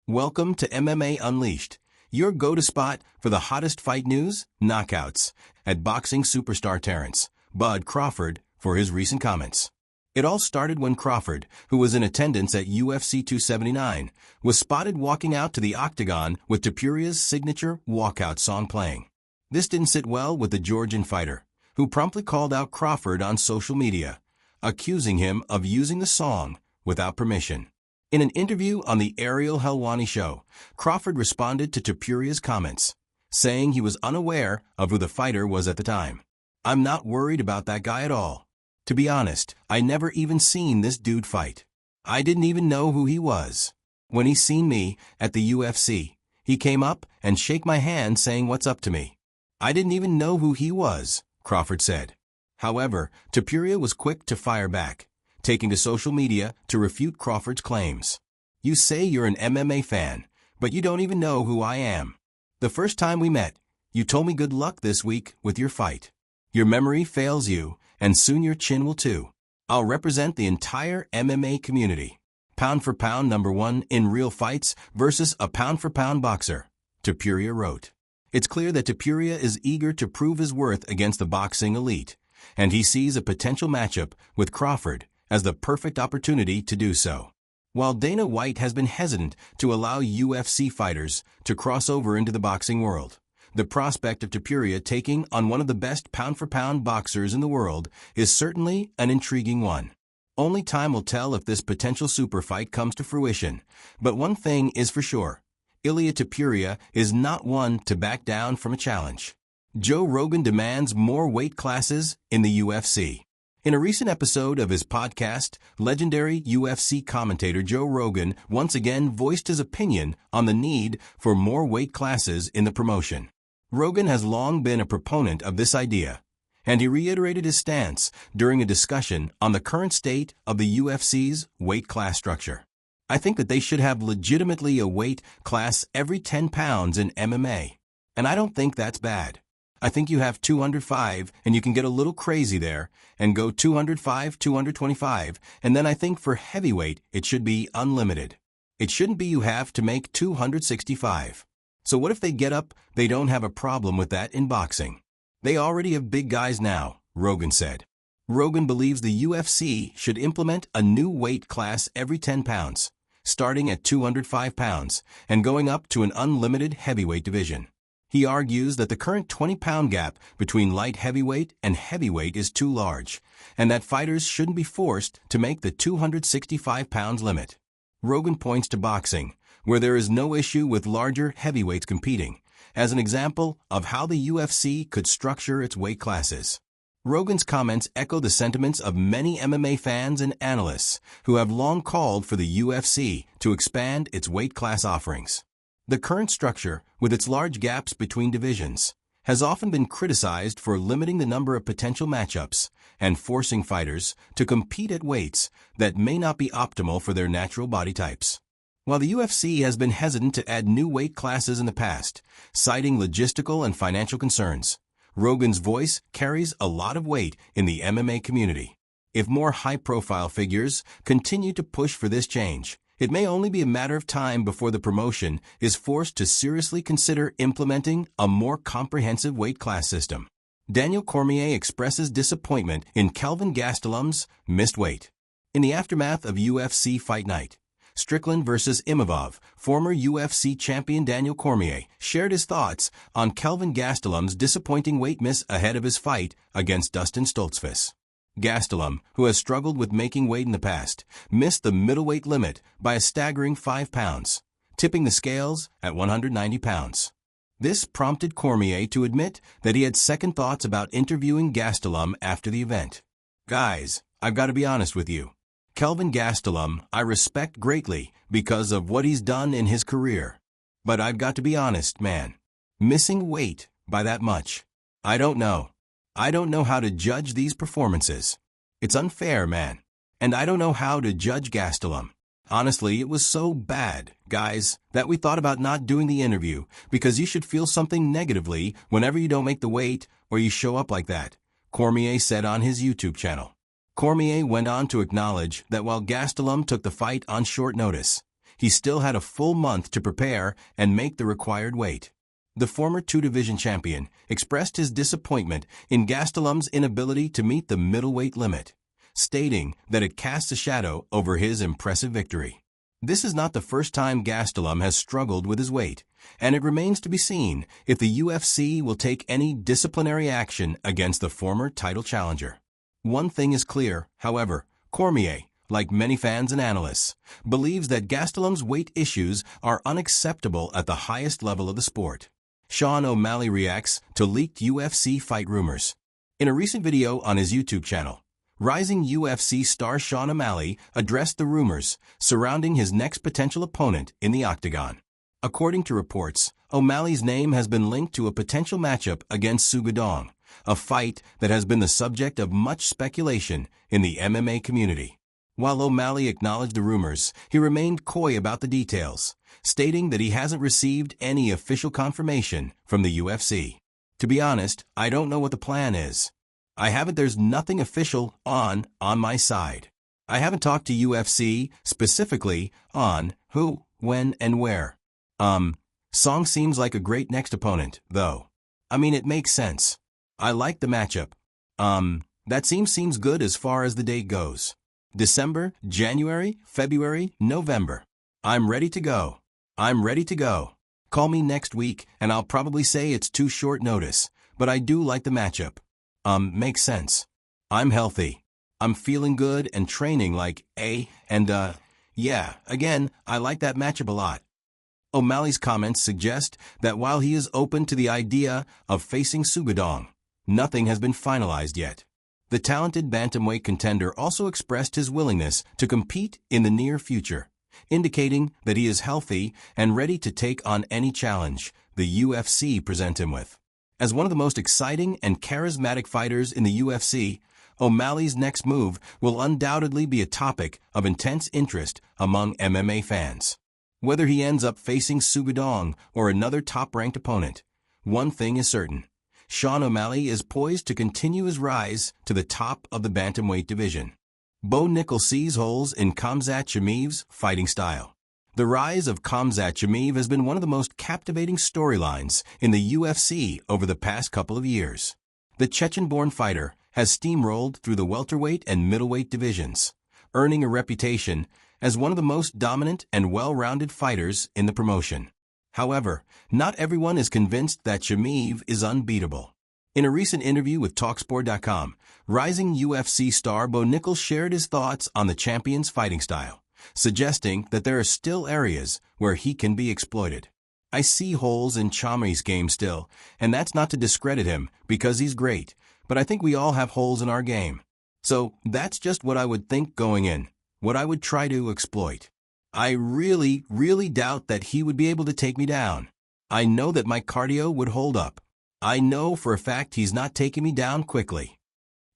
Welcome to MMA Unleashed, your go-to spot for the hottest fight news, knockouts, at boxing superstar Terence Crawford for his recent comments. It all started when Crawford, who was in attendance at UFC 279, was spotted walking out to the octagon with Topuria's signature walkout song playing. This didn't sit well with the Georgian fighter, who promptly called out Crawford on social media, accusing him of using the song without permission. In an interview on the Ariel Helwani show, Crawford responded to Topuria's comments, saying he was unaware of who the fighter was at the time. "I'm not worried about that guy at all. To be honest, I never even seen this dude fight. I didn't even know who he was. When he seen me at the UFC, he came up and shake my hand saying what's up to me. I didn't even know who he was," Crawford said. However, Topuria was quick to fire back, taking to social media to refute Crawford's claims. "You say you're an MMA fan, but you don't even know who I am. The first time we met, you told me good luck this week with your fight. Your memory fails you, and soon your chin will too. I'll represent the entire MMA community. Pound for pound #1 in real fights versus a pound-for-pound boxer," Topuria wrote. It's clear that Topuria is eager to prove his worth against the boxing elite, and he sees a potential matchup with Crawford as the perfect opportunity to do so. While Dana White has been hesitant to allow UFC fighters to cross over into the boxing world, the prospect of Topuria taking on one of the best pound-for-pound boxers in the world is certainly an intriguing one. Only time will tell if this potential super fight comes to fruition, but one thing is for sure: Ilia Topuria is not one to back down from a challenge. Joe Rogan demands more weight classes in the UFC. In a recent episode of his podcast, legendary UFC commentator Joe Rogan once again voiced his opinion on the need for more weight classes in the promotion. Rogan has long been a proponent of this idea, and he reiterated his stance during a discussion on the current state of the UFC's weight class structure. "I think that they should have legitimately a weight class every 10 pounds in MMA, and I don't think that's bad. I think you have 205 and you can get a little crazy there and go 205, 225, and then I think for heavyweight it should be unlimited. It shouldn't be you have to make 265. So what if they get up, they don't have a problem with that in boxing? They already have big guys now," Rogan said. Rogan believes the UFC should implement a new weight class every 10 pounds, starting at 205 pounds and going up to an unlimited heavyweight division. He argues that the current 20-pound gap between light heavyweight and heavyweight is too large, and that fighters shouldn't be forced to make the 265 pounds limit. Rogan points to boxing, where there is no issue with larger heavyweights competing, as an example of how the UFC could structure its weight classes. Rogan's comments echo the sentiments of many MMA fans and analysts who have long called for the UFC to expand its weight class offerings. The current structure, with its large gaps between divisions, has often been criticized for limiting the number of potential matchups and forcing fighters to compete at weights that may not be optimal for their natural body types. While the UFC has been hesitant to add new weight classes in the past, citing logistical and financial concerns, Rogan's voice carries a lot of weight in the MMA community. If more high-profile figures continue to push for this change, it may only be a matter of time before the promotion is forced to seriously consider implementing a more comprehensive weight class system. Daniel Cormier expresses disappointment in Kelvin Gastelum's missed weight. In the aftermath of UFC Fight Night, Strickland vs. Imavov, former UFC champion Daniel Cormier shared his thoughts on Kelvin Gastelum's disappointing weight miss ahead of his fight against Dustin Stoltzfus. Gastelum, who has struggled with making weight in the past, missed the middleweight limit by a staggering 5 pounds, tipping the scales at 190 pounds. This prompted Cormier to admit that he had second thoughts about interviewing Gastelum after the event. "Guys, I've got to be honest with you. Kelvin Gastelum I respect greatly because of what he's done in his career. But I've got to be honest, man. Missing weight by that much. I don't know. I don't know how to judge these performances. It's unfair, man. And I don't know how to judge Gastelum. Honestly, it was so bad, guys, that we thought about not doing the interview because you should feel something negatively whenever you don't make the weight or you show up like that," Cormier said on his YouTube channel. Cormier went on to acknowledge that while Gastelum took the fight on short notice, he still had a full month to prepare and make the required weight. The former two-division champion expressed his disappointment in Gastelum's inability to meet the middleweight limit, stating that it casts a shadow over his impressive victory. This is not the first time Gastelum has struggled with his weight, and it remains to be seen if the UFC will take any disciplinary action against the former title challenger. One thing is clear, however: Cormier, like many fans and analysts, believes that Gastelum's weight issues are unacceptable at the highest level of the sport. Sean O'Malley reacts to leaked UFC fight rumors. In a recent video on his YouTube channel, rising UFC star Sean O'Malley addressed the rumors surrounding his next potential opponent in the octagon. According to reports, O'Malley's name has been linked to a potential matchup against Sugudong, a fight that has been the subject of much speculation in the MMA community. While O'Malley acknowledged the rumors, he remained coy about the details, stating that he hasn't received any official confirmation from the UFC. To be honest, I don't know what the plan is. There's nothing official on my side. I haven't talked to UFC specifically on who, when, and where. Song seems like a great next opponent, though. It makes sense. I like the matchup. That seems good as far as the date goes. December, January, February, November. I'm ready to go. Call me next week, and I'll probably say it's too short notice, but I do like the matchup. Makes sense. I'm healthy. I'm feeling good and training yeah, again, I like that matchup a lot. O'Malley's comments suggest that while he is open to the idea of facing Sugudong, nothing has been finalized yet. The talented bantamweight contender also expressed his willingness to compete in the near future, indicating that he is healthy and ready to take on any challenge the UFC present him with. As one of the most exciting and charismatic fighters in the UFC, O'Malley's next move will undoubtedly be a topic of intense interest among MMA fans. Whether he ends up facing Sugudong or another top-ranked opponent, one thing is certain: Sean O'Malley is poised to continue his rise to the top of the bantamweight division. Bo Nickel sees holes in Khamzat Chimaev's fighting style. The rise of Khamzat Chimaev has been one of the most captivating storylines in the UFC over the past couple of years. The Chechen-born fighter has steamrolled through the welterweight and middleweight divisions, earning a reputation as one of the most dominant and well-rounded fighters in the promotion. However, not everyone is convinced that Chimaev is unbeatable. In a recent interview with Talksport.com, rising UFC star Bo Nickel shared his thoughts on the champion's fighting style, suggesting that there are still areas where he can be exploited. I see holes in Chimaev's game still, and that's not to discredit him because he's great, but I think we all have holes in our game. So that's just what I would think going in, what I would try to exploit. I really doubt that he would be able to take me down. I know that my cardio would hold up. I know for a fact he's not taking me down quickly.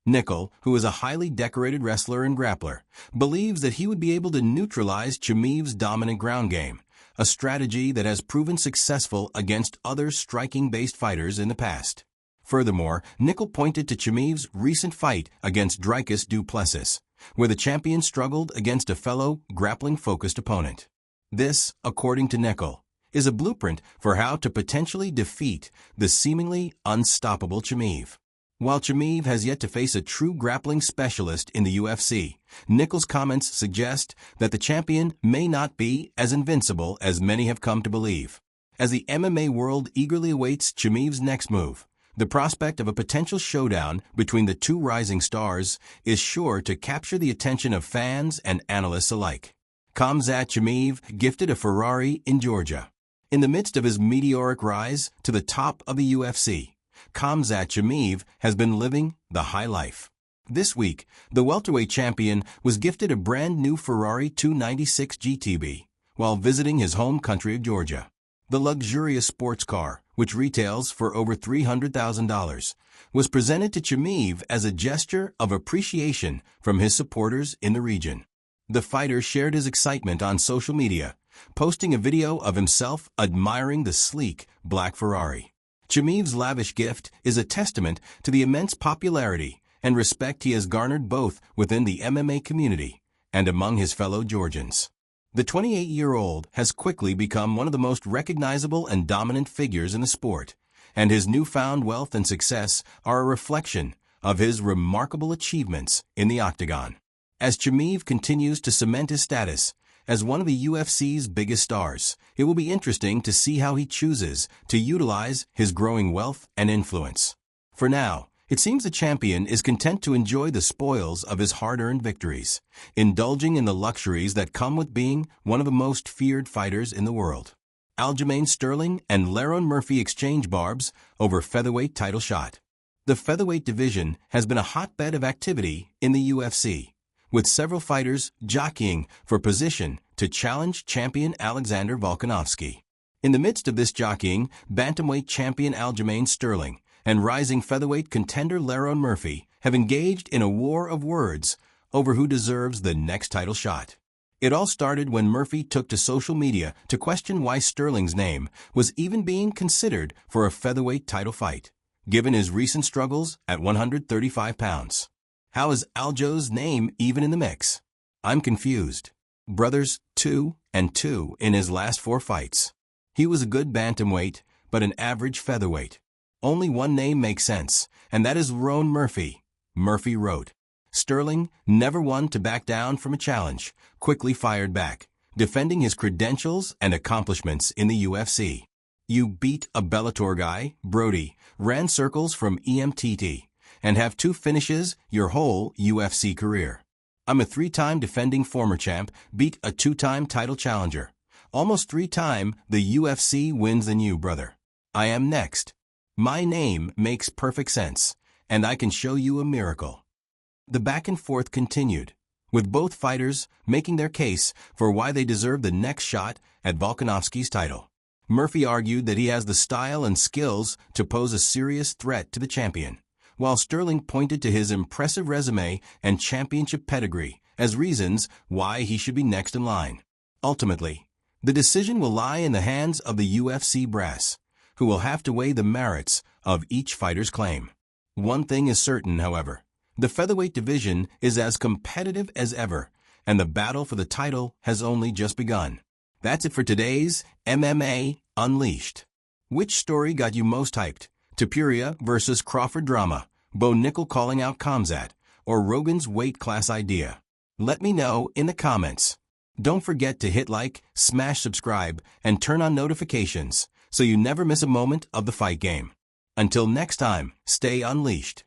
Nickel, who is a highly decorated wrestler and grappler, believes that he would be able to neutralize Chimaev's dominant ground game, a strategy that has proven successful against other striking-based fighters in the past. Furthermore, Nickel pointed to Chimaev's recent fight against Dricus du Plessis, where the champion struggled against a fellow grappling-focused opponent. This, according to Nickel, is a blueprint for how to potentially defeat the seemingly unstoppable Chimaev. While Chimaev has yet to face a true grappling specialist in the UFC, Nickel's comments suggest that the champion may not be as invincible as many have come to believe. As the MMA world eagerly awaits Chimaev's next move, the prospect of a potential showdown between the two rising stars is sure to capture the attention of fans and analysts alike. Khamzat Chimaev gifted a Ferrari in Georgia. In the midst of his meteoric rise to the top of the UFC, Khamzat Chimaev has been living the high life. This week, the welterweight champion was gifted a brand new Ferrari 296 GTB while visiting his home country of Georgia. The luxurious sports car, which retails for over $300,000, was presented to Chimaev as a gesture of appreciation from his supporters in the region. The fighter shared his excitement on social media, posting a video of himself admiring the sleek black Ferrari. Chimaev's lavish gift is a testament to the immense popularity and respect he has garnered both within the MMA community and among his fellow Georgians. The 28-year-old has quickly become one of the most recognizable and dominant figures in the sport, and his newfound wealth and success are a reflection of his remarkable achievements in the octagon. As Chimaev continues to cement his status as one of the UFC's biggest stars, it will be interesting to see how he chooses to utilize his growing wealth and influence. For now, it seems the champion is content to enjoy the spoils of his hard-earned victories, indulging in the luxuries that come with being one of the most feared fighters in the world. Aljamain Sterling and Lerone Murphy exchange barbs over featherweight title shot. The featherweight division has been a hotbed of activity in the UFC, with several fighters jockeying for position to challenge champion Alexander Volkanovski. In the midst of this jockeying, bantamweight champion Aljamain Sterling and rising featherweight contender Lerone Murphy have engaged in a war of words over who deserves the next title shot. It all started when Murphy took to social media to question why Sterling's name was even being considered for a featherweight title fight, given his recent struggles at 135 pounds. How is Aljo's name even in the mix? I'm confused. Brothers 2-2 in his last 4 fights. He was a good bantamweight, but an average featherweight. Only one name makes sense, and that is Lerone Murphy. Murphy wrote. Sterling, never one to back down from a challenge, quickly fired back, defending his credentials and accomplishments in the UFC. You beat a Bellator guy, Brody, ran circles from EMTT, and have 2 finishes your whole UFC career. I'm a 3-time defending former champ, beat a 2-time title challenger. Almost 3-time the UFC wins than you, brother. I am next. My name makes perfect sense, and I can show you a miracle. The back and forth continued, with both fighters making their case for why they deserve the next shot at Volkanovski's title. Murphy argued that he has the style and skills to pose a serious threat to the champion, while Sterling pointed to his impressive resume and championship pedigree as reasons why he should be next in line. Ultimately, the decision will lie in the hands of the UFC brass, who will have to weigh the merits of each fighter's claim. One thing is certain, however. The featherweight division is as competitive as ever, and the battle for the title has only just begun. That's it for today's MMA Unleashed. Which story got you most hyped? Topuria versus Crawford drama, Bo Nickel calling out Khamzat, or Rogan's weight class idea? Let me know in the comments. Don't forget to hit like, smash subscribe, and turn on notifications so you never miss a moment of the fight game. Until next time, stay unleashed.